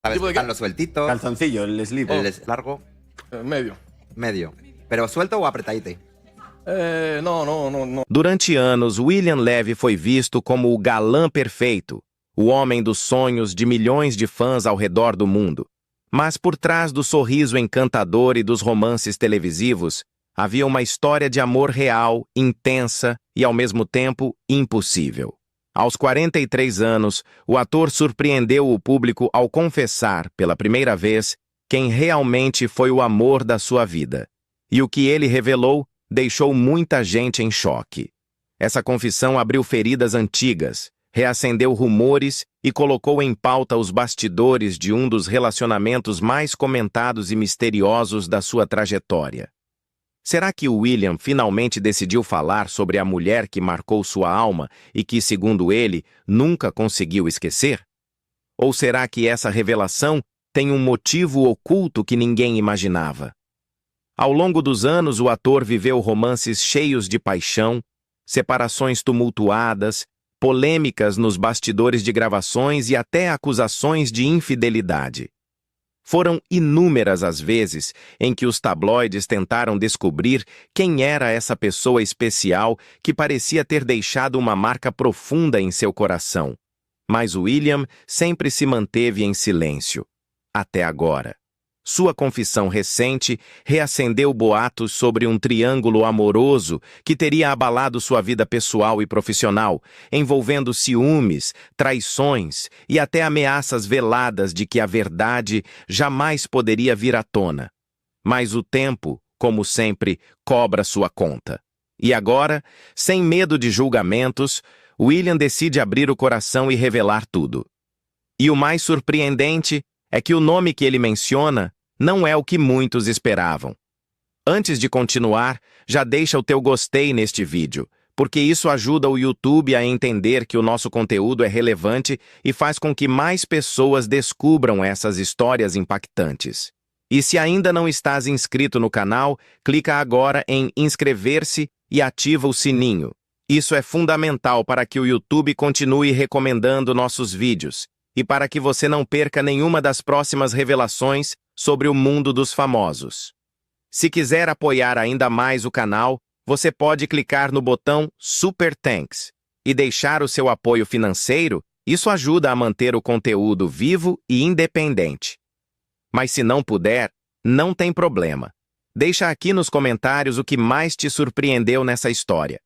¿Sabes? ¿Tipo de qué? Están los sueltitos, Calzoncillo, el slip. el largo, Medio. medio. ¿Pero suelto o apretadito? No. Durante anos, William Levy foi visto como o galã perfeito, o homem dos sonhos de milhões de fãs ao redor do mundo. Mas por trás do sorriso encantador e dos romances televisivos, havia uma história de amor real, intensa e, ao mesmo tempo, impossível. Aos 43 anos, o ator surpreendeu o público ao confessar, pela primeira vez, quem realmente foi o amor da sua vida. E o que ele revelou deixou muita gente em choque. Essa confissão abriu feridas antigas, reacendeu rumores e colocou em pauta os bastidores de um dos relacionamentos mais comentados e misteriosos da sua trajetória. Será que William finalmente decidiu falar sobre a mulher que marcou sua alma e que, segundo ele, nunca conseguiu esquecer? Ou será que essa revelação tem um motivo oculto que ninguém imaginava? Ao longo dos anos, o ator viveu romances cheios de paixão, separações tumultuadas, polêmicas nos bastidores de gravações e até acusações de infidelidade. Foram inúmeras as vezes em que os tabloides tentaram descobrir quem era essa pessoa especial que parecia ter deixado uma marca profunda em seu coração. Mas William sempre se manteve em silêncio. Até agora. Sua confissão recente reacendeu boatos sobre um triângulo amoroso que teria abalado sua vida pessoal e profissional, envolvendo ciúmes, traições e até ameaças veladas de que a verdade jamais poderia vir à tona. Mas o tempo, como sempre, cobra sua conta. E agora, sem medo de julgamentos, William decide abrir o coração e revelar tudo. E o mais surpreendente é que o nome que ele menciona não é o que muitos esperavam. Antes de continuar, já deixa o teu gostei neste vídeo, porque isso ajuda o YouTube a entender que o nosso conteúdo é relevante e faz com que mais pessoas descubram essas histórias impactantes. E se ainda não estás inscrito no canal, clica agora em inscrever-se e ativa o sininho. Isso é fundamental para que o YouTube continue recomendando nossos vídeos e para que você não perca nenhuma das próximas revelações sobre o mundo dos famosos. Se quiser apoiar ainda mais o canal, você pode clicar no botão Super Thanks e deixar o seu apoio financeiro. Isso ajuda a manter o conteúdo vivo e independente. Mas se não puder, não tem problema. Deixa aqui nos comentários o que mais te surpreendeu nessa história.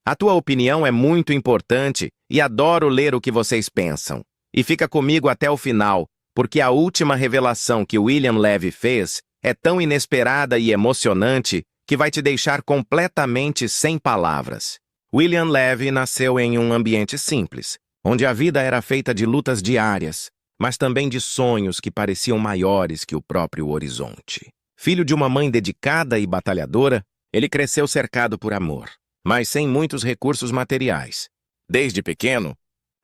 A tua opinião é muito importante e adoro ler o que vocês pensam. E fica comigo até o final, porque a última revelação que William Levy fez é tão inesperada e emocionante que vai te deixar completamente sem palavras. William Levy nasceu em um ambiente simples, onde a vida era feita de lutas diárias, mas também de sonhos que pareciam maiores que o próprio horizonte. Filho de uma mãe dedicada e batalhadora, ele cresceu cercado por amor, mas sem muitos recursos materiais. Desde pequeno,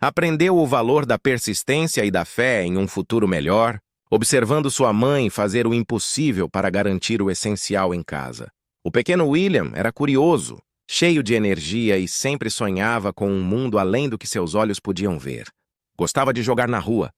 aprendeu o valor da persistência e da fé em um futuro melhor, observando sua mãe fazer o impossível para garantir o essencial em casa. O pequeno William era curioso, cheio de energia e sempre sonhava com um mundo além do que seus olhos podiam ver. Gostava de jogar na rua,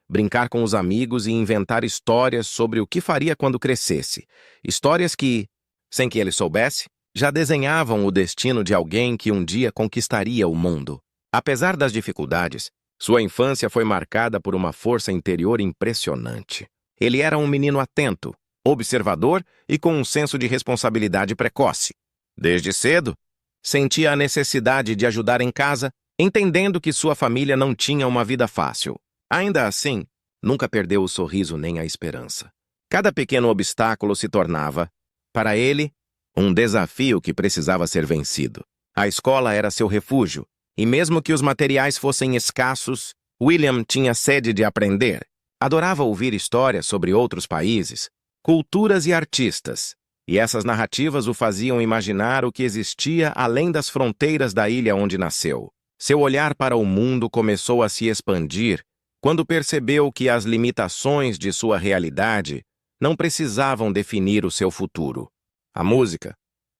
brincar com os amigos e inventar histórias sobre o que faria quando crescesse. Histórias que, sem que ele soubesse, já desenhavam o destino de alguém que um dia conquistaria o mundo. Apesar das dificuldades, sua infância foi marcada por uma força interior impressionante. Ele era um menino atento, observador e com um senso de responsabilidade precoce. Desde cedo, sentia a necessidade de ajudar em casa, entendendo que sua família não tinha uma vida fácil. Ainda assim, nunca perdeu o sorriso nem a esperança. Cada pequeno obstáculo se tornava, para ele, um desafio que precisava ser vencido. A escola era seu refúgio, e mesmo que os materiais fossem escassos, William tinha sede de aprender. Adorava ouvir histórias sobre outros países, culturas e artistas, e essas narrativas o faziam imaginar o que existia além das fronteiras da ilha onde nasceu. Seu olhar para o mundo começou a se expandir quando percebeu que as limitações de sua realidade não precisavam definir o seu futuro. A música,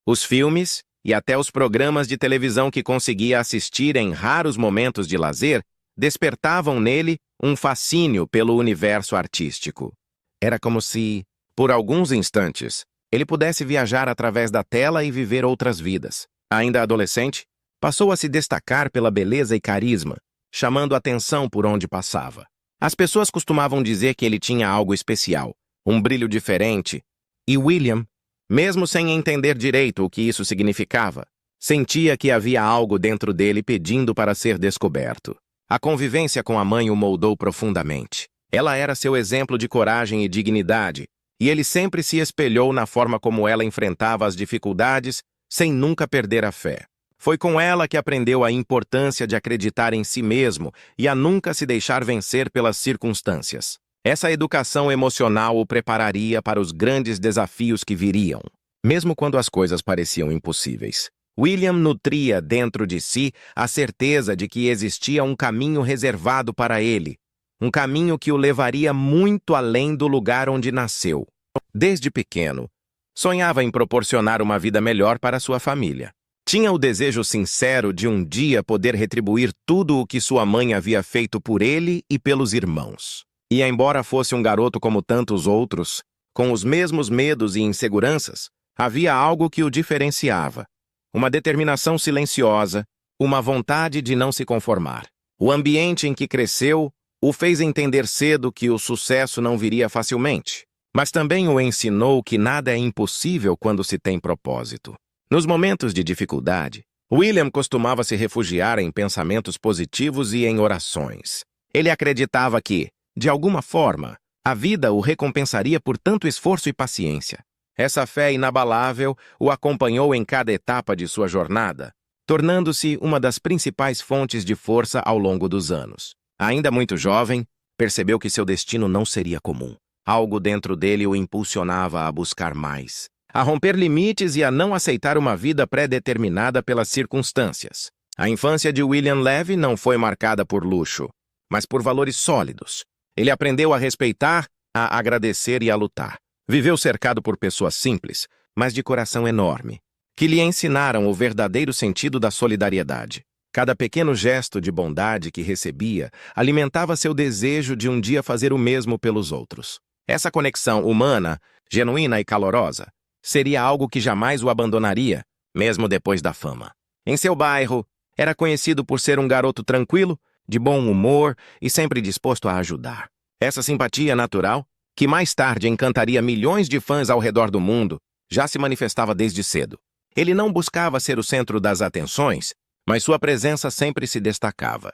os filmes e até os programas de televisão que conseguia assistir em raros momentos de lazer despertavam nele um fascínio pelo universo artístico. Era como se, por alguns instantes, ele pudesse viajar através da tela e viver outras vidas. Ainda adolescente, passou a se destacar pela beleza e carisma, chamando atenção por onde passava. As pessoas costumavam dizer que ele tinha algo especial, um brilho diferente, e William, mesmo sem entender direito o que isso significava, sentia que havia algo dentro dele pedindo para ser descoberto. A convivência com a mãe o moldou profundamente. Ela era seu exemplo de coragem e dignidade, e ele sempre se espelhou na forma como ela enfrentava as dificuldades sem nunca perder a fé. Foi com ela que aprendeu a importância de acreditar em si mesmo e a nunca se deixar vencer pelas circunstâncias. Essa educação emocional o prepararia para os grandes desafios que viriam, mesmo quando as coisas pareciam impossíveis. William nutria dentro de si a certeza de que existia um caminho reservado para ele, um caminho que o levaria muito além do lugar onde nasceu. Desde pequeno, sonhava em proporcionar uma vida melhor para sua família. Tinha o desejo sincero de um dia poder retribuir tudo o que sua mãe havia feito por ele e pelos irmãos. E embora fosse um garoto como tantos outros, com os mesmos medos e inseguranças, havia algo que o diferenciava. Uma determinação silenciosa, uma vontade de não se conformar. O ambiente em que cresceu o fez entender cedo que o sucesso não viria facilmente, mas também o ensinou que nada é impossível quando se tem propósito. Nos momentos de dificuldade, William costumava se refugiar em pensamentos positivos e em orações. Ele acreditava que, de alguma forma, a vida o recompensaria por tanto esforço e paciência. Essa fé inabalável o acompanhou em cada etapa de sua jornada, tornando-se uma das principais fontes de força ao longo dos anos. Ainda muito jovem, percebeu que seu destino não seria comum. Algo dentro dele o impulsionava a buscar mais, a romper limites e a não aceitar uma vida pré-determinada pelas circunstâncias. A infância de William Levy não foi marcada por luxo, mas por valores sólidos. Ele aprendeu a respeitar, a agradecer e a lutar. Viveu cercado por pessoas simples, mas de coração enorme, que lhe ensinaram o verdadeiro sentido da solidariedade. Cada pequeno gesto de bondade que recebia alimentava seu desejo de um dia fazer o mesmo pelos outros. Essa conexão humana, genuína e calorosa, seria algo que jamais o abandonaria, mesmo depois da fama. Em seu bairro, era conhecido por ser um garoto tranquilo, de bom humor e sempre disposto a ajudar. Essa simpatia natural, que mais tarde encantaria milhões de fãs ao redor do mundo, já se manifestava desde cedo. Ele não buscava ser o centro das atenções, mas sua presença sempre se destacava.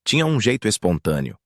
Tinha um jeito espontâneo,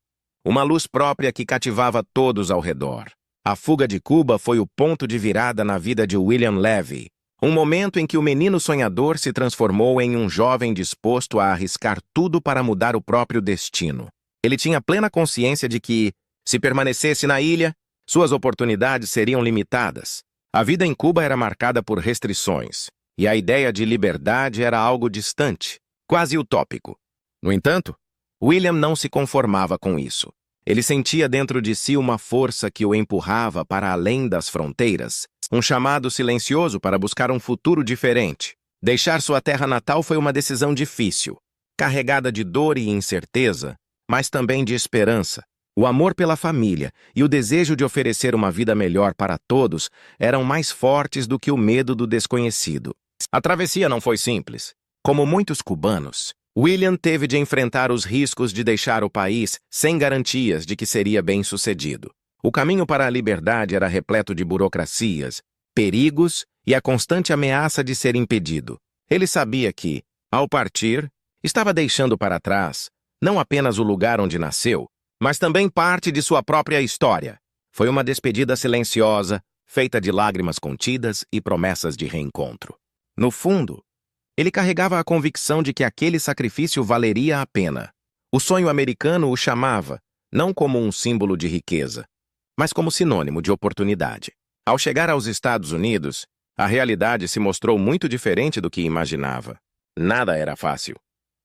uma luz própria que cativava todos ao redor. A fuga de Cuba foi o ponto de virada na vida de William Levy, um momento em que o menino sonhador se transformou em um jovem disposto a arriscar tudo para mudar o próprio destino. Ele tinha plena consciência de que, se permanecesse na ilha, suas oportunidades seriam limitadas. A vida em Cuba era marcada por restrições, e a ideia de liberdade era algo distante, quase utópico. No entanto, William não se conformava com isso. Ele sentia dentro de si uma força que o empurrava para além das fronteiras, um chamado silencioso para buscar um futuro diferente. Deixar sua terra natal foi uma decisão difícil, carregada de dor e incerteza, mas também de esperança. O amor pela família e o desejo de oferecer uma vida melhor para todos eram mais fortes do que o medo do desconhecido. A travessia não foi simples. Como muitos cubanos, William teve de enfrentar os riscos de deixar o país sem garantias de que seria bem-sucedido. O caminho para a liberdade era repleto de burocracias, perigos e a constante ameaça de ser impedido. Ele sabia que, ao partir, estava deixando para trás não apenas o lugar onde nasceu, mas também parte de sua própria história. Foi uma despedida silenciosa, feita de lágrimas contidas e promessas de reencontro. No fundo, ele carregava a convicção de que aquele sacrifício valeria a pena. O sonho americano o chamava, não como um símbolo de riqueza, mas como sinônimo de oportunidade. Ao chegar aos Estados Unidos, a realidade se mostrou muito diferente do que imaginava. Nada era fácil.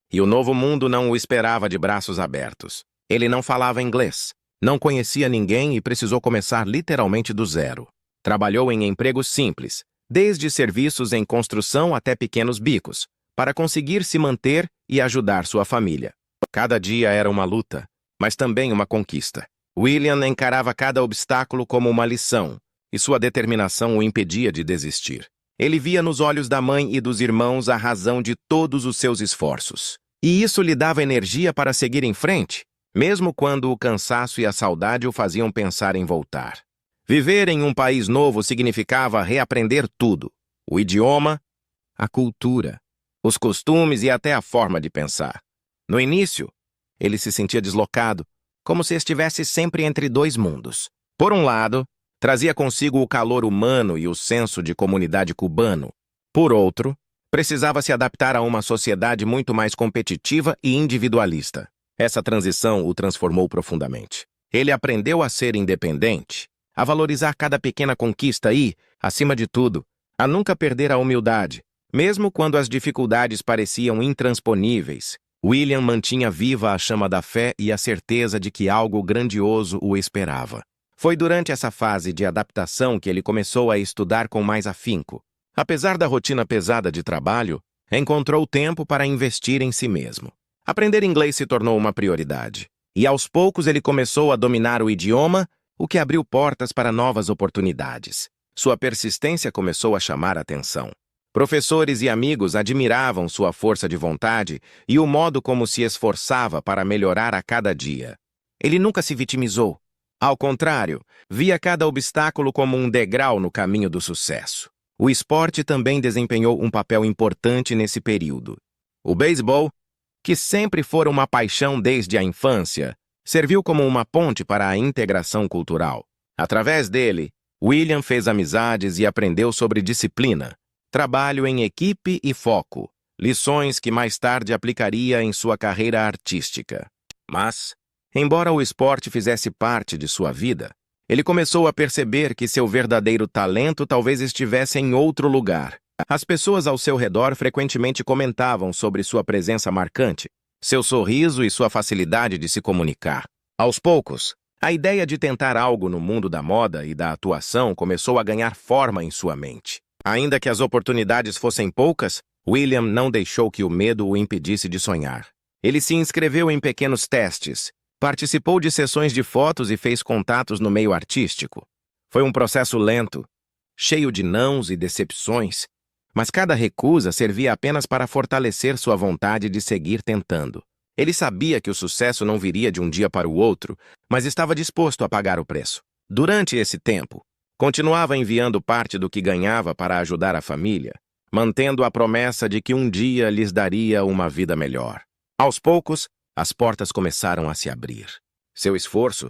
E o novo mundo não o esperava de braços abertos. Ele não falava inglês, não conhecia ninguém e precisou começar literalmente do zero. Trabalhou em empregos simples, desde serviços em construção até pequenos bicos, para conseguir se manter e ajudar sua família. Cada dia era uma luta, mas também uma conquista. William encarava cada obstáculo como uma lição, e sua determinação o impedia de desistir. Ele via nos olhos da mãe e dos irmãos a razão de todos os seus esforços. E isso lhe dava energia para seguir em frente, mesmo quando o cansaço e a saudade o faziam pensar em voltar. Viver em um país novo significava reaprender tudo: o idioma, a cultura, os costumes e até a forma de pensar. No início, ele se sentia deslocado, como se estivesse sempre entre dois mundos. Por um lado, trazia consigo o calor humano e o senso de comunidade cubano. Por outro, precisava se adaptar a uma sociedade muito mais competitiva e individualista. Essa transição o transformou profundamente. Ele aprendeu a ser independente, a valorizar cada pequena conquista e, acima de tudo, a nunca perder a humildade. Mesmo quando as dificuldades pareciam intransponíveis, William mantinha viva a chama da fé e a certeza de que algo grandioso o esperava. Foi durante essa fase de adaptação que ele começou a estudar com mais afinco. Apesar da rotina pesada de trabalho, encontrou tempo para investir em si mesmo. Aprender inglês se tornou uma prioridade, e aos poucos ele começou a dominar o idioma, o que abriu portas para novas oportunidades. Sua persistência começou a chamar a atenção. Professores e amigos admiravam sua força de vontade e o modo como se esforçava para melhorar a cada dia. Ele nunca se vitimizou. Ao contrário, via cada obstáculo como um degrau no caminho do sucesso. O esporte também desempenhou um papel importante nesse período. O beisebol, que sempre fora uma paixão desde a infância, serviu como uma ponte para a integração cultural. Através dele, William fez amizades e aprendeu sobre disciplina, trabalho em equipe e foco, lições que mais tarde aplicaria em sua carreira artística. Mas, embora o esporte fizesse parte de sua vida, ele começou a perceber que seu verdadeiro talento talvez estivesse em outro lugar. As pessoas ao seu redor frequentemente comentavam sobre sua presença marcante, seu sorriso e sua facilidade de se comunicar. Aos poucos, a ideia de tentar algo no mundo da moda e da atuação começou a ganhar forma em sua mente. Ainda que as oportunidades fossem poucas, William não deixou que o medo o impedisse de sonhar. Ele se inscreveu em pequenos testes, participou de sessões de fotos e fez contatos no meio artístico. Foi um processo lento, cheio de nãos e decepções, mas cada recusa servia apenas para fortalecer sua vontade de seguir tentando. Ele sabia que o sucesso não viria de um dia para o outro, mas estava disposto a pagar o preço. Durante esse tempo, continuava enviando parte do que ganhava para ajudar a família, mantendo a promessa de que um dia lhes daria uma vida melhor. Aos poucos, as portas começaram a se abrir. Seu esforço,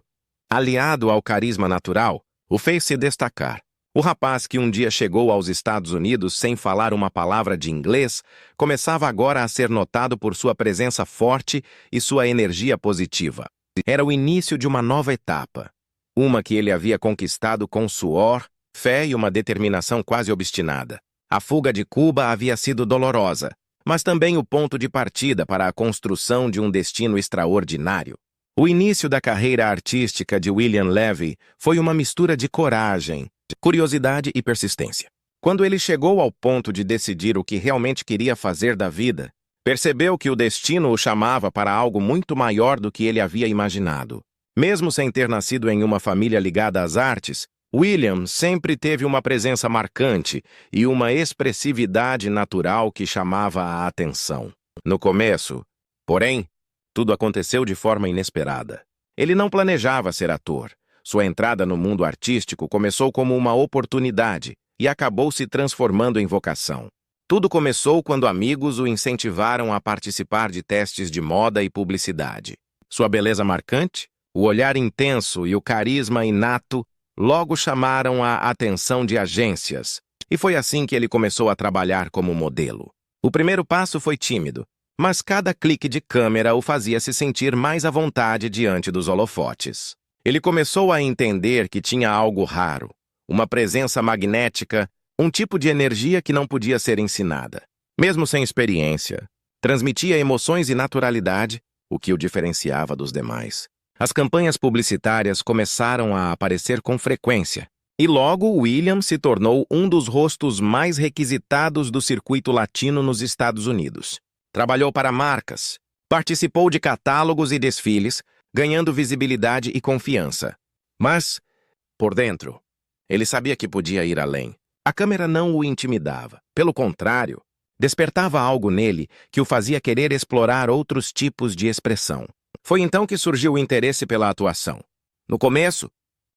aliado ao carisma natural, o fez se destacar. O rapaz que um dia chegou aos Estados Unidos sem falar uma palavra de inglês, começava agora a ser notado por sua presença forte e sua energia positiva. Era o início de uma nova etapa, uma que ele havia conquistado com suor, fé e uma determinação quase obstinada. A fuga de Cuba havia sido dolorosa, mas também o ponto de partida para a construção de um destino extraordinário. O início da carreira artística de William Levy foi uma mistura de coragem, curiosidade e persistência. Quando ele chegou ao ponto de decidir o que realmente queria fazer da vida, percebeu que o destino o chamava para algo muito maior do que ele havia imaginado. Mesmo sem ter nascido em uma família ligada às artes, William sempre teve uma presença marcante e uma expressividade natural que chamava a atenção. No começo, porém, tudo aconteceu de forma inesperada. Ele não planejava ser ator. Sua entrada no mundo artístico começou como uma oportunidade e acabou se transformando em vocação. Tudo começou quando amigos o incentivaram a participar de testes de moda e publicidade. Sua beleza marcante, o olhar intenso e o carisma inato logo chamaram a atenção de agências, e foi assim que ele começou a trabalhar como modelo. O primeiro passo foi tímido, mas cada clique de câmera o fazia se sentir mais à vontade diante dos holofotes. Ele começou a entender que tinha algo raro, uma presença magnética, um tipo de energia que não podia ser ensinada. Mesmo sem experiência, transmitia emoções e naturalidade, o que o diferenciava dos demais. As campanhas publicitárias começaram a aparecer com frequência, e logo William se tornou um dos rostos mais requisitados do circuito latino nos Estados Unidos. Trabalhou para marcas, Participou de catálogos e desfiles, ganhando visibilidade e confiança. Mas, por dentro, ele sabia que podia ir além. A câmera não o intimidava. Pelo contrário, despertava algo nele que o fazia querer explorar outros tipos de expressão. Foi então que surgiu o interesse pela atuação. No começo,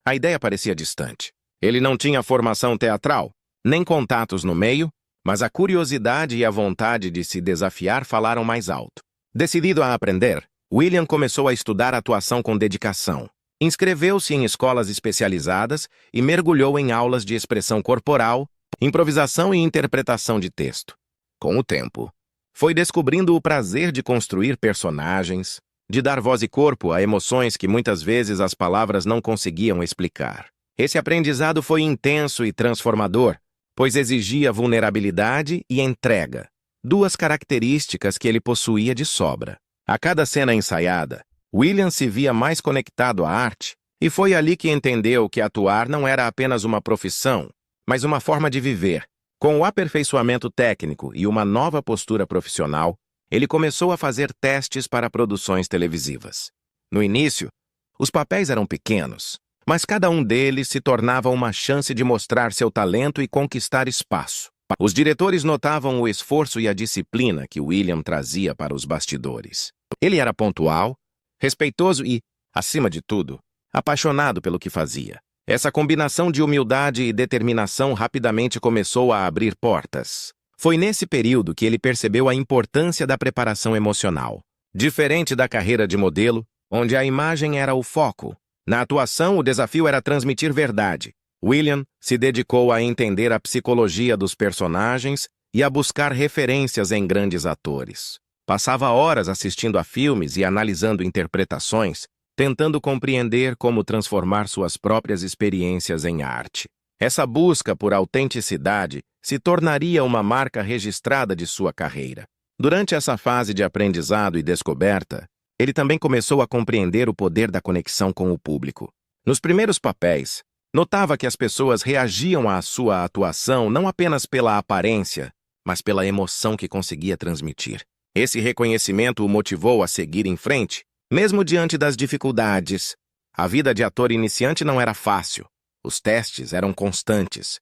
a ideia parecia distante. Ele não tinha formação teatral, nem contatos no meio, mas a curiosidade e a vontade de se desafiar falaram mais alto. Decidido a aprender, William começou a estudar atuação com dedicação. Inscreveu-se em escolas especializadas e mergulhou em aulas de expressão corporal, improvisação e interpretação de texto. Com o tempo, foi descobrindo o prazer de construir personagens, de dar voz e corpo a emoções que muitas vezes as palavras não conseguiam explicar. Esse aprendizado foi intenso e transformador, pois exigia vulnerabilidade e entrega, duas características que ele possuía de sobra. A cada cena ensaiada, William se via mais conectado à arte, e foi ali que entendeu que atuar não era apenas uma profissão, mas uma forma de viver. Com o aperfeiçoamento técnico e uma nova postura profissional, ele começou a fazer testes para produções televisivas. No início, os papéis eram pequenos, mas cada um deles se tornava uma chance de mostrar seu talento e conquistar espaço. Os diretores notavam o esforço e a disciplina que William trazia para os bastidores. Ele era pontual, respeitoso e, acima de tudo, apaixonado pelo que fazia. Essa combinação de humildade e determinação rapidamente começou a abrir portas. Foi nesse período que ele percebeu a importância da preparação emocional. Diferente da carreira de modelo, onde a imagem era o foco, na atuação o desafio era transmitir verdade. William se dedicou a entender a psicologia dos personagens e a buscar referências em grandes atores. Passava horas assistindo a filmes e analisando interpretações, tentando compreender como transformar suas próprias experiências em arte. Essa busca por autenticidade se tornaria uma marca registrada de sua carreira. Durante essa fase de aprendizado e descoberta, ele também começou a compreender o poder da conexão com o público. Nos primeiros papéis, notava que as pessoas reagiam à sua atuação não apenas pela aparência, mas pela emoção que conseguia transmitir. Esse reconhecimento o motivou a seguir em frente, mesmo diante das dificuldades. A vida de ator iniciante não era fácil. Os testes eram constantes.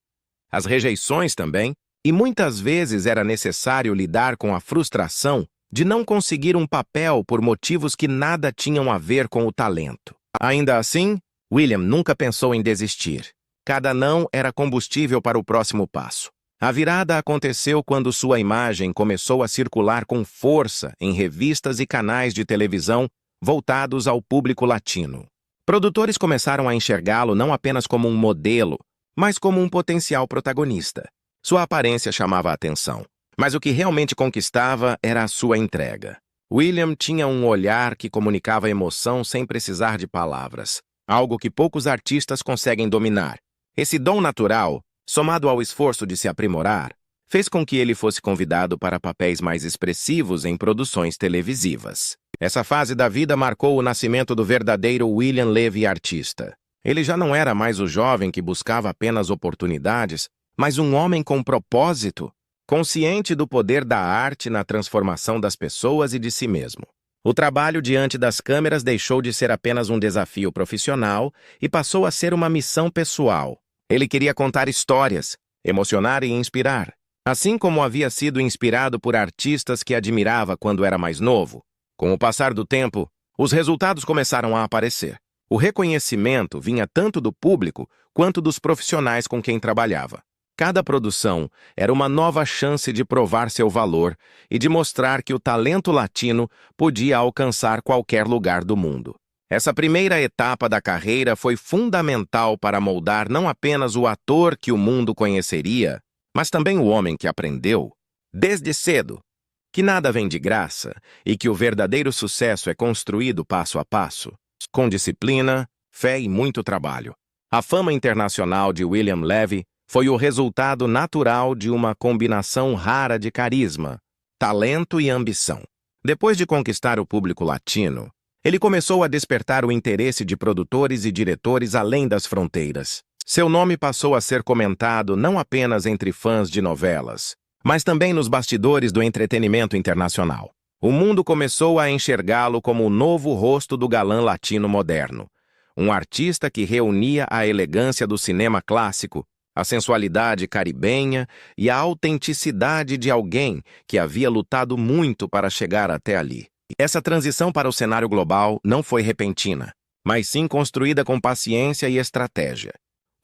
As rejeições também, e muitas vezes era necessário lidar com a frustração de não conseguir um papel por motivos que nada tinham a ver com o talento. Ainda assim, William nunca pensou em desistir. Cada não era combustível para o próximo passo. A virada aconteceu quando sua imagem começou a circular com força em revistas e canais de televisão voltados ao público latino. Produtores começaram a enxergá-lo não apenas como um modelo, mas como um potencial protagonista. Sua aparência chamava a atenção, mas o que realmente conquistava era a sua entrega. William tinha um olhar que comunicava emoção sem precisar de palavras, algo que poucos artistas conseguem dominar. Esse dom natural, somado ao esforço de se aprimorar, fez com que ele fosse convidado para papéis mais expressivos em produções televisivas. Essa fase da vida marcou o nascimento do verdadeiro William Levy artista. Ele já não era mais o jovem que buscava apenas oportunidades, mas um homem com propósito, consciente do poder da arte na transformação das pessoas e de si mesmo. O trabalho diante das câmeras deixou de ser apenas um desafio profissional e passou a ser uma missão pessoal. Ele queria contar histórias, emocionar e inspirar. Assim como havia sido inspirado por artistas que admirava quando era mais novo, com o passar do tempo, os resultados começaram a aparecer. O reconhecimento vinha tanto do público quanto dos profissionais com quem trabalhava. Cada produção era uma nova chance de provar seu valor e de mostrar que o talento latino podia alcançar qualquer lugar do mundo. Essa primeira etapa da carreira foi fundamental para moldar não apenas o ator que o mundo conheceria, mas também o homem que aprendeu, desde cedo, que nada vem de graça e que o verdadeiro sucesso é construído passo a passo, com disciplina, fé e muito trabalho. A fama internacional de William Levy foi o resultado natural de uma combinação rara de carisma, talento e ambição. Depois de conquistar o público latino, ele começou a despertar o interesse de produtores e diretores além das fronteiras. Seu nome passou a ser comentado não apenas entre fãs de novelas, mas também nos bastidores do entretenimento internacional. O mundo começou a enxergá-lo como o novo rosto do galã latino moderno. Um artista que reunia a elegância do cinema clássico, a sensualidade caribenha e a autenticidade de alguém que havia lutado muito para chegar até ali. Essa transição para o cenário global não foi repentina, mas sim construída com paciência e estratégia.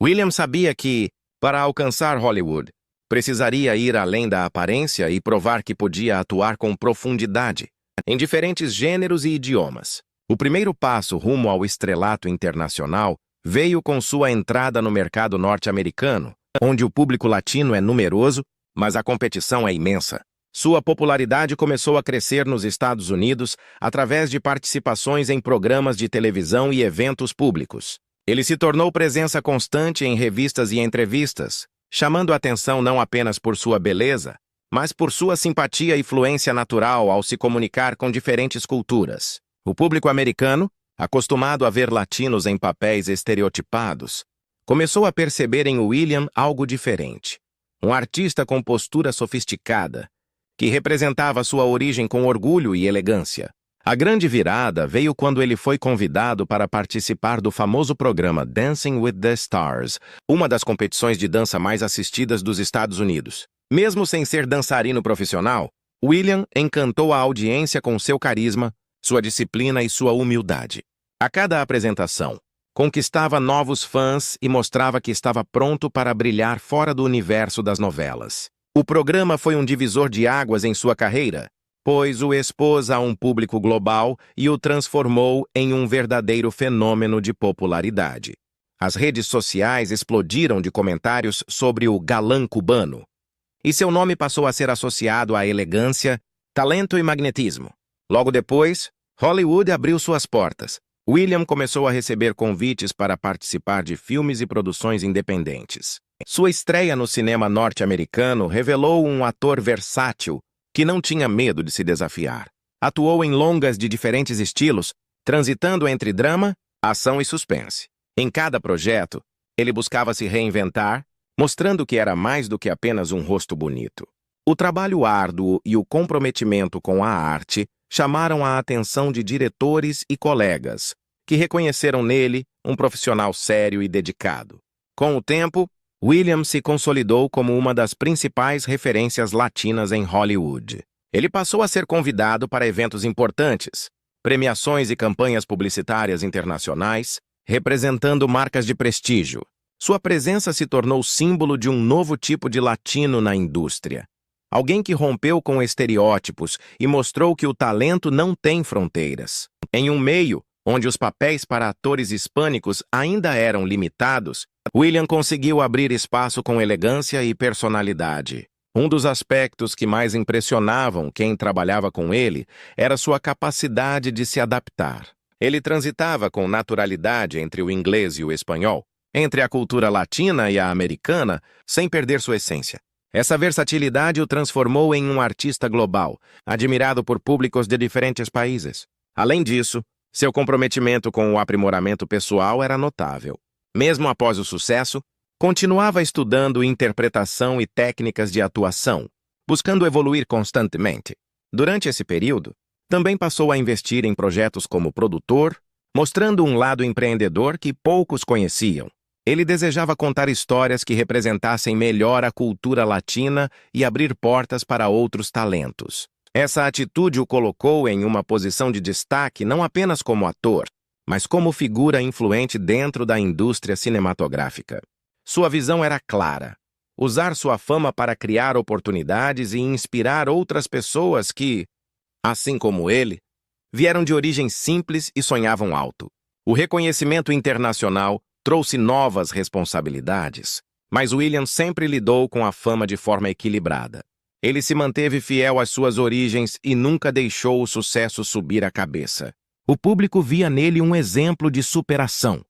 Williams sabia que, para alcançar Hollywood, precisaria ir além da aparência e provar que podia atuar com profundidade, em diferentes gêneros e idiomas. O primeiro passo rumo ao estrelato internacional veio com sua entrada no mercado norte-americano, onde o público latino é numeroso, mas a competição é imensa. Sua popularidade começou a crescer nos Estados Unidos através de participações em programas de televisão e eventos públicos. Ele se tornou presença constante em revistas e entrevistas, chamando a atenção não apenas por sua beleza, mas por sua simpatia e fluência natural ao se comunicar com diferentes culturas. O público americano, acostumado a ver latinos em papéis estereotipados, começou a perceber em William algo diferente. Um artista com postura sofisticada, que representava sua origem com orgulho e elegância. A grande virada veio quando ele foi convidado para participar do famoso programa Dancing with the Stars, uma das competições de dança mais assistidas dos Estados Unidos. Mesmo sem ser dançarino profissional, William encantou a audiência com seu carisma, sua disciplina e sua humildade. A cada apresentação, conquistava novos fãs e mostrava que estava pronto para brilhar fora do universo das novelas. O programa foi um divisor de águas em sua carreira, pois o expôs a um público global e o transformou em um verdadeiro fenômeno de popularidade. As redes sociais explodiram de comentários sobre o galã cubano, e seu nome passou a ser associado à elegância, talento e magnetismo. Logo depois, Hollywood abriu suas portas. William começou a receber convites para participar de filmes e produções independentes. Sua estreia no cinema norte-americano revelou um ator versátil que não tinha medo de se desafiar. Atuou em longas de diferentes estilos, transitando entre drama, ação e suspense. Em cada projeto, ele buscava se reinventar, mostrando que era mais do que apenas um rosto bonito. O trabalho árduo e o comprometimento com a arte chamaram a atenção de diretores e colegas, que reconheceram nele um profissional sério e dedicado. Com o tempo, William se consolidou como uma das principais referências latinas em Hollywood. Ele passou a ser convidado para eventos importantes, premiações e campanhas publicitárias internacionais, representando marcas de prestígio. Sua presença se tornou símbolo de um novo tipo de latino na indústria. Alguém que rompeu com estereótipos e mostrou que o talento não tem fronteiras. Em um meio onde os papéis para atores hispânicos ainda eram limitados, William conseguiu abrir espaço com elegância e personalidade. Um dos aspectos que mais impressionavam quem trabalhava com ele era sua capacidade de se adaptar. Ele transitava com naturalidade entre o inglês e o espanhol, entre a cultura latina e a americana, sem perder sua essência. Essa versatilidade o transformou em um artista global, admirado por públicos de diferentes países. Além disso, seu comprometimento com o aprimoramento pessoal era notável. Mesmo após o sucesso, continuava estudando interpretação e técnicas de atuação, buscando evoluir constantemente. Durante esse período, também passou a investir em projetos como produtor, mostrando um lado empreendedor que poucos conheciam. Ele desejava contar histórias que representassem melhor a cultura latina e abrir portas para outros talentos. Essa atitude o colocou em uma posição de destaque não apenas como ator, mas como figura influente dentro da indústria cinematográfica. Sua visão era clara: usar sua fama para criar oportunidades e inspirar outras pessoas que, assim como ele, vieram de origem simples e sonhavam alto. O reconhecimento internacional trouxe novas responsabilidades, mas William sempre lidou com a fama de forma equilibrada. Ele se manteve fiel às suas origens e nunca deixou o sucesso subir a cabeça. O público via nele um exemplo de superação,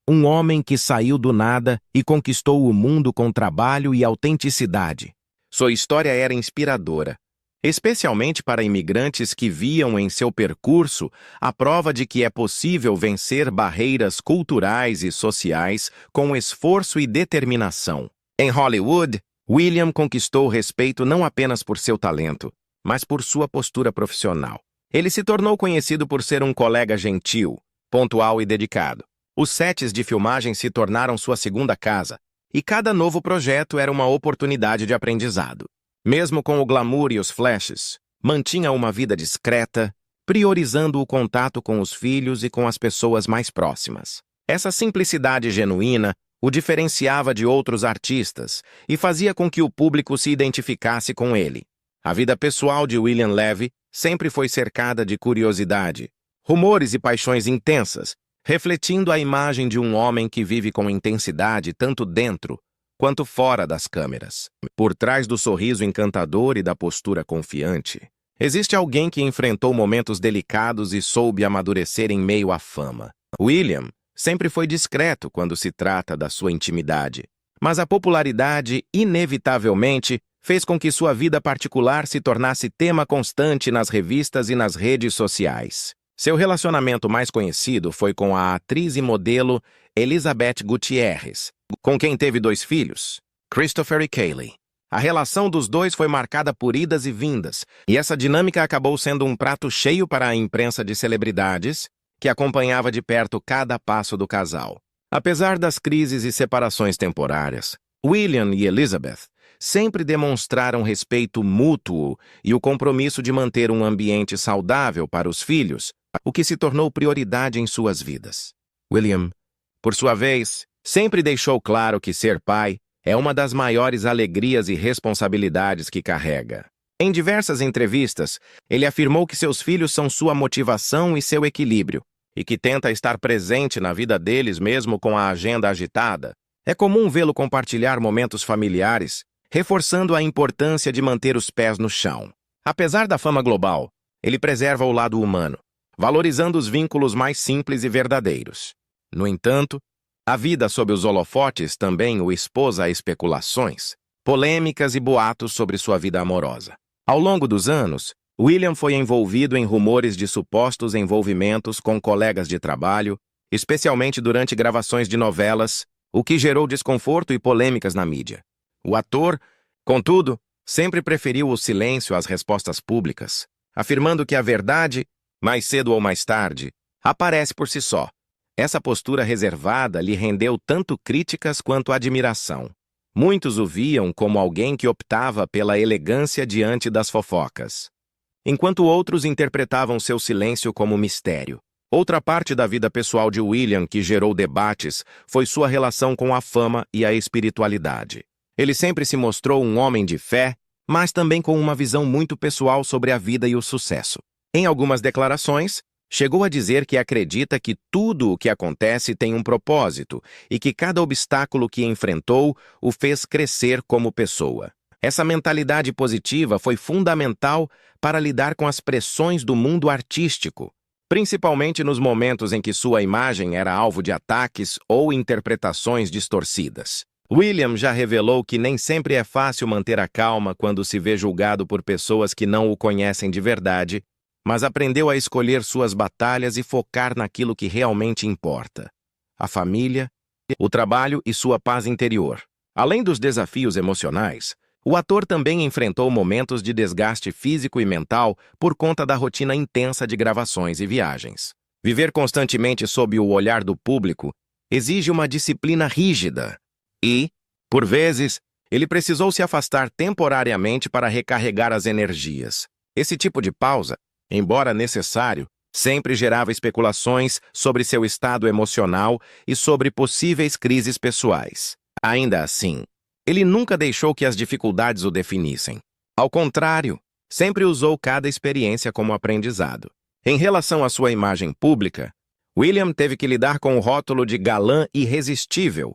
um homem que saiu do nada e conquistou o mundo com trabalho e autenticidade. Sua história era inspiradora, especialmente para imigrantes que viam em seu percurso a prova de que é possível vencer barreiras culturais e sociais com esforço e determinação. Em Hollywood, William conquistou respeito não apenas por seu talento, mas por sua postura profissional. Ele se tornou conhecido por ser um colega gentil, pontual e dedicado. Os sets de filmagem se tornaram sua segunda casa, e cada novo projeto era uma oportunidade de aprendizado. Mesmo com o glamour e os flashes, mantinha uma vida discreta, priorizando o contato com os filhos e com as pessoas mais próximas. Essa simplicidade genuína o diferenciava de outros artistas e fazia com que o público se identificasse com ele. A vida pessoal de William Levy sempre foi cercada de curiosidade, rumores e paixões intensas, refletindo a imagem de um homem que vive com intensidade tanto dentro quanto fora das câmeras. Por trás do sorriso encantador e da postura confiante, existe alguém que enfrentou momentos delicados e soube amadurecer em meio à fama. William sempre foi discreto quando se trata da sua intimidade, mas a popularidade, inevitavelmente, fez com que sua vida particular se tornasse tema constante nas revistas e nas redes sociais. Seu relacionamento mais conhecido foi com a atriz e modelo Elizabeth Gutierrez, com quem teve 2 filhos, Christopher e Kaylee. A relação dos dois foi marcada por idas e vindas, e essa dinâmica acabou sendo um prato cheio para a imprensa de celebridades, que acompanhava de perto cada passo do casal. Apesar das crises e separações temporárias, William e Elizabeth sempre demonstraram respeito mútuo e o compromisso de manter um ambiente saudável para os filhos, o que se tornou prioridade em suas vidas. William, por sua vez, sempre deixou claro que ser pai é uma das maiores alegrias e responsabilidades que carrega. Em diversas entrevistas, ele afirmou que seus filhos são sua motivação e seu equilíbrio, e que tenta estar presente na vida deles mesmo com a agenda agitada. É comum vê-lo compartilhar momentos familiares, reforçando a importância de manter os pés no chão. Apesar da fama global, ele preserva o lado humano, valorizando os vínculos mais simples e verdadeiros. No entanto, a vida sob os holofotes também o expôs a especulações, polêmicas e boatos sobre sua vida amorosa. Ao longo dos anos, William foi envolvido em rumores de supostos envolvimentos com colegas de trabalho, especialmente durante gravações de novelas, o que gerou desconforto e polêmicas na mídia. O ator, contudo, sempre preferiu o silêncio às respostas públicas, afirmando que a verdade, mais cedo ou mais tarde, aparece por si só. Essa postura reservada lhe rendeu tanto críticas quanto admiração. Muitos o viam como alguém que optava pela elegância diante das fofocas, enquanto outros interpretavam seu silêncio como mistério. Outra parte da vida pessoal de William que gerou debates foi sua relação com a fama e a espiritualidade. Ele sempre se mostrou um homem de fé, mas também com uma visão muito pessoal sobre a vida e o sucesso. Em algumas declarações, chegou a dizer que acredita que tudo o que acontece tem um propósito e que cada obstáculo que enfrentou o fez crescer como pessoa. Essa mentalidade positiva foi fundamental para lidar com as pressões do mundo artístico, principalmente nos momentos em que sua imagem era alvo de ataques ou interpretações distorcidas. William já revelou que nem sempre é fácil manter a calma quando se vê julgado por pessoas que não o conhecem de verdade, mas aprendeu a escolher suas batalhas e focar naquilo que realmente importa: a família, o trabalho e sua paz interior. Além dos desafios emocionais, o ator também enfrentou momentos de desgaste físico e mental por conta da rotina intensa de gravações e viagens. Viver constantemente sob o olhar do público exige uma disciplina rígida e, por vezes, ele precisou se afastar temporariamente para recarregar as energias. Esse tipo de pausa, embora necessário, sempre gerava especulações sobre seu estado emocional e sobre possíveis crises pessoais. Ainda assim, ele nunca deixou que as dificuldades o definissem. Ao contrário, sempre usou cada experiência como aprendizado. Em relação à sua imagem pública, William teve que lidar com o rótulo de galã irresistível,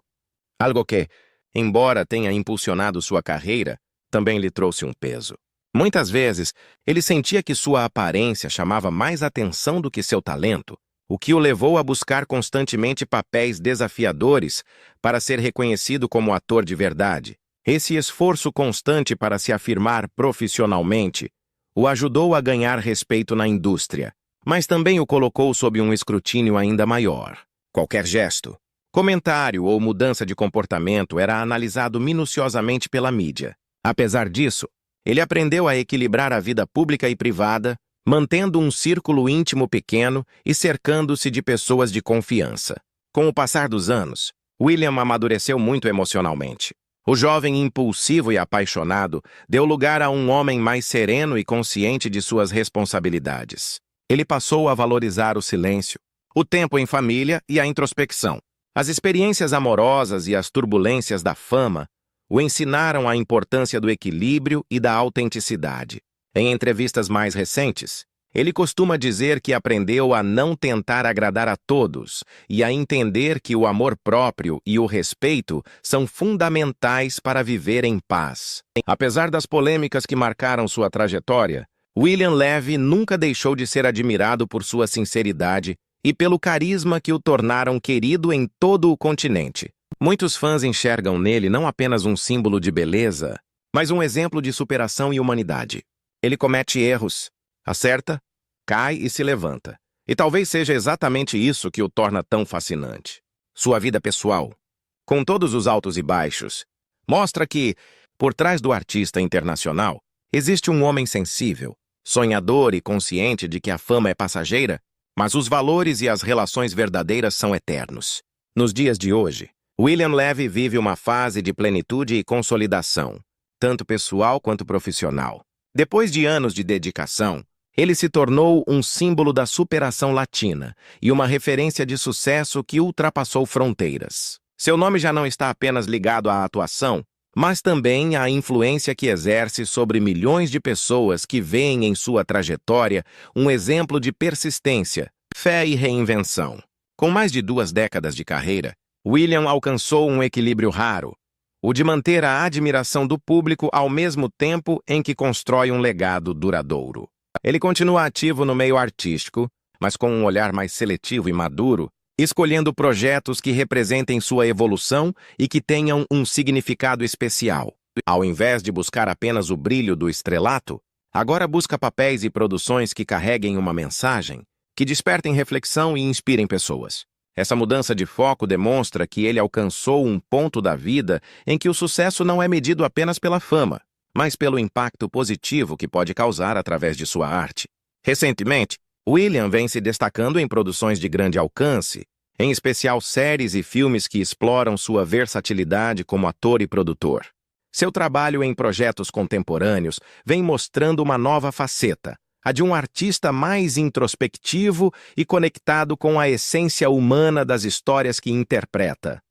algo que, embora tenha impulsionado sua carreira, também lhe trouxe um peso. Muitas vezes, ele sentia que sua aparência chamava mais atenção do que seu talento, o que o levou a buscar constantemente papéis desafiadores para ser reconhecido como ator de verdade. Esse esforço constante para se afirmar profissionalmente o ajudou a ganhar respeito na indústria, mas também o colocou sob um escrutínio ainda maior. Qualquer gesto, comentário ou mudança de comportamento era analisado minuciosamente pela mídia. Apesar disso, Ele aprendeu a equilibrar a vida pública e privada, mantendo um círculo íntimo pequeno e cercando-se de pessoas de confiança. Com o passar dos anos, William amadureceu muito emocionalmente. O jovem impulsivo e apaixonado deu lugar a um homem mais sereno e consciente de suas responsabilidades. Ele passou a valorizar o silêncio, o tempo em família e a introspecção. As experiências amorosas e as turbulências da fama o ensinaram a importância do equilíbrio e da autenticidade. Em entrevistas mais recentes, ele costuma dizer que aprendeu a não tentar agradar a todos e a entender que o amor próprio e o respeito são fundamentais para viver em paz. Apesar das polêmicas que marcaram sua trajetória, William Levy nunca deixou de ser admirado por sua sinceridade e pelo carisma que o tornaram querido em todo o continente. Muitos fãs enxergam nele não apenas um símbolo de beleza, mas um exemplo de superação e humanidade. Ele comete erros, acerta, cai e se levanta. E talvez seja exatamente isso que o torna tão fascinante. Sua vida pessoal, com todos os altos e baixos, mostra que, por trás do artista internacional, existe um homem sensível, sonhador e consciente de que a fama é passageira, mas os valores e as relações verdadeiras são eternos. Nos dias de hoje, William Levy vive uma fase de plenitude e consolidação, tanto pessoal quanto profissional. Depois de anos de dedicação, ele se tornou um símbolo da superação latina e uma referência de sucesso que ultrapassou fronteiras. Seu nome já não está apenas ligado à atuação, mas também à influência que exerce sobre milhões de pessoas que veem em sua trajetória um exemplo de persistência, fé e reinvenção. Com mais de 2 décadas de carreira, William alcançou um equilíbrio raro, o de manter a admiração do público ao mesmo tempo em que constrói um legado duradouro. Ele continua ativo no meio artístico, mas com um olhar mais seletivo e maduro, escolhendo projetos que representem sua evolução e que tenham um significado especial. Ao invés de buscar apenas o brilho do estrelato, agora busca papéis e produções que carreguem uma mensagem, que despertem reflexão e inspirem pessoas. Essa mudança de foco demonstra que ele alcançou um ponto da vida em que o sucesso não é medido apenas pela fama, mas pelo impacto positivo que pode causar através de sua arte. Recentemente, William vem se destacando em produções de grande alcance, em especial séries e filmes que exploram sua versatilidade como ator e produtor. Seu trabalho em projetos contemporâneos vem mostrando uma nova faceta, a de um artista mais introspectivo e conectado com a essência humana das histórias que interpreta.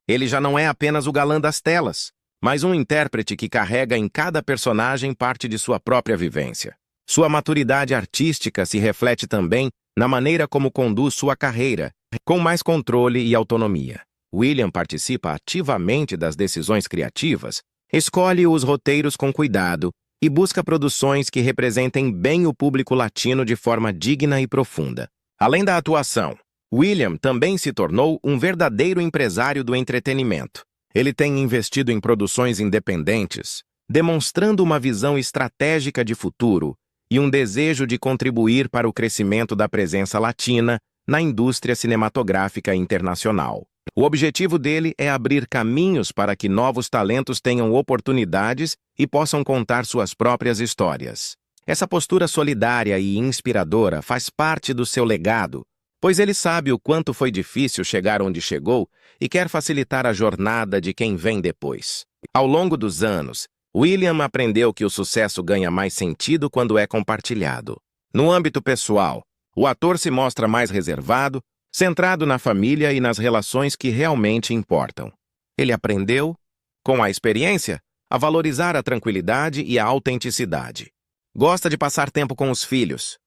Ele já não é apenas o galã das telas, mas um intérprete que carrega em cada personagem parte de sua própria vivência. Sua maturidade artística se reflete também na maneira como conduz sua carreira, com mais controle e autonomia. William participa ativamente das decisões criativas, escolhe os roteiros com cuidado e busca produções que representem bem o público latino de forma digna e profunda. Além da atuação, William também se tornou um verdadeiro empresário do entretenimento. Ele tem investido em produções independentes, demonstrando uma visão estratégica de futuro e um desejo de contribuir para o crescimento da presença latina na indústria cinematográfica internacional. O objetivo dele é abrir caminhos para que novos talentos tenham oportunidades e possam contar suas próprias histórias. Essa postura solidária e inspiradora faz parte do seu legado, pois ele sabe o quanto foi difícil chegar onde chegou e quer facilitar a jornada de quem vem depois. Ao longo dos anos, William aprendeu que o sucesso ganha mais sentido quando é compartilhado. No âmbito pessoal, o ator se mostra mais reservado, centrado na família e nas relações que realmente importam. Ele aprendeu, com a experiência, a valorizar a tranquilidade e a autenticidade. Gosta de passar tempo com os filhos,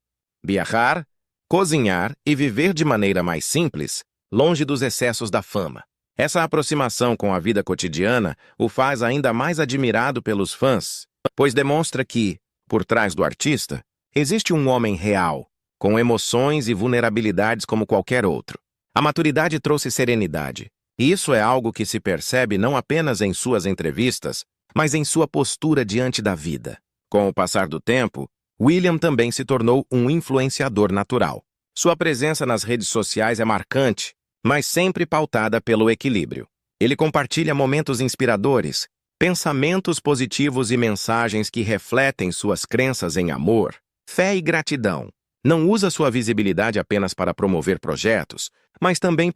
viajar, cozinhar e viver de maneira mais simples, longe dos excessos da fama. Essa aproximação com a vida cotidiana o faz ainda mais admirado pelos fãs, pois demonstra que, por trás do artista, existe um homem real, com emoções e vulnerabilidades como qualquer outro. A maturidade trouxe serenidade, e isso é algo que se percebe não apenas em suas entrevistas, mas em sua postura diante da vida. Com o passar do tempo, William também se tornou um influenciador natural. Sua presença nas redes sociais é marcante, mas sempre pautada pelo equilíbrio. Ele compartilha momentos inspiradores, Pensamentos positivos e mensagens que refletem suas crenças em amor, fé e gratidão. Não usa sua visibilidade apenas para promover projetos, mas também